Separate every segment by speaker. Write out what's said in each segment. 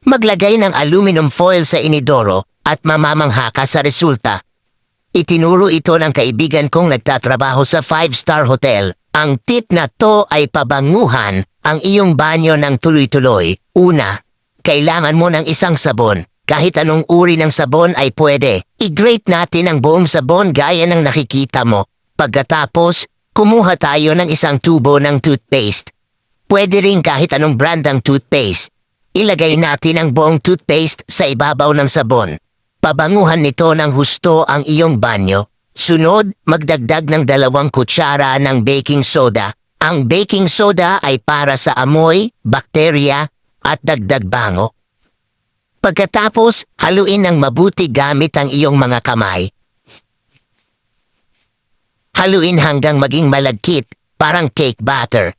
Speaker 1: Maglagay ng aluminum foil sa inidoro at mamamangha ka sa resulta. Itinuro ito ng kaibigan kong nagtatrabaho sa 5-star hotel. Ang tip na to ay pabanguhan ang iyong banyo ng tuloy-tuloy. Una, kailangan mo ng isang sabon. Kahit anong uri ng sabon ay pwede. I-grate natin ang buong sabon gaya ng nakikita mo. Pagkatapos, kumuha tayo ng isang tubo ng toothpaste. Pwede rin kahit anong brand ng toothpaste. Ilagay natin ang buong toothpaste sa ibabaw ng sabon. Pabanguhan nito ng husto ang iyong banyo. Sunod, magdagdag ng 2 kutsara ng baking soda. Ang baking soda ay para sa amoy, bakterya, at dagdag bango. Pagkatapos, haluin ng mabuti gamit ang iyong mga kamay. Haluin hanggang maging malagkit, parang cake batter.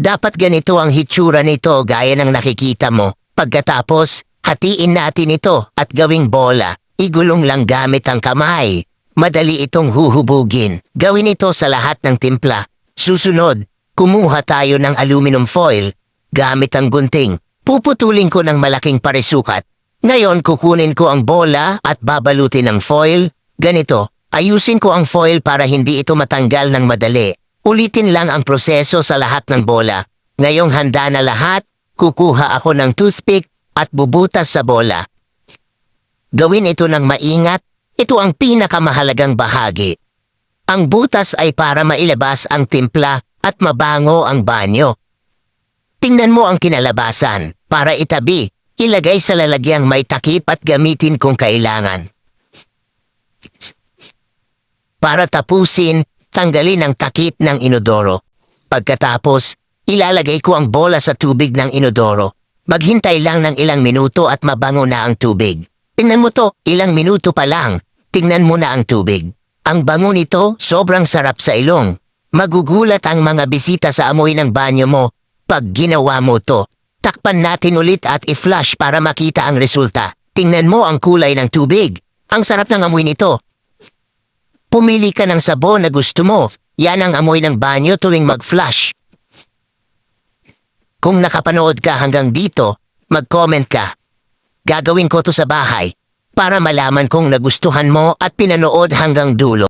Speaker 1: Dapat ganito ang hitsura nito gaya ng nakikita mo. Pagkatapos, hatiin natin ito at gawing bola. Igulong lang gamit ang kamay. Madali itong huhubugin. Gawin ito sa lahat ng timpla. Susunod, kumuha tayo ng aluminum foil. Gamit ang gunting, puputulin ko ng malaking parisukat. Ngayon kukunin ko ang bola at babalutin ng foil. Ganito, ayusin ko ang foil para hindi ito matanggal ng madali. Ulitin lang ang proseso sa lahat ng bola. Ngayong handa na lahat, kukuha ako ng toothpick at bubutas sa bola. Gawin ito ng maingat. Ito ang pinakamahalagang bahagi. Ang butas ay para mailabas ang timpla at mabango ang banyo. Tingnan mo ang kinalabasan. Para itabi, ilagay sa lalagyan may takip at gamitin kung kailangan. Para tapusin, tanggalin ang takip ng inodoro. Pagkatapos, ilalagay ko ang bola sa tubig ng inodoro. Maghintay lang ng ilang minuto at mabango na ang tubig. Tingnan mo to, ilang minuto pa lang. Tingnan mo na ang tubig. Ang bango nito, sobrang sarap sa ilong. Magugulat ang mga bisita sa amoy ng banyo mo pag ginawa mo to. Takpan natin ulit at i-flush para makita ang resulta. Tingnan mo ang kulay ng tubig. Ang sarap ng amoy nito. Pumili ka ng sabon na gusto mo. Yan ang amoy ng banyo tuwing mag-flush. Kung nakapanood ka hanggang dito, mag-comment ka. Gagawin ko to sa bahay para malaman kung nagustuhan mo at pinanood hanggang dulo.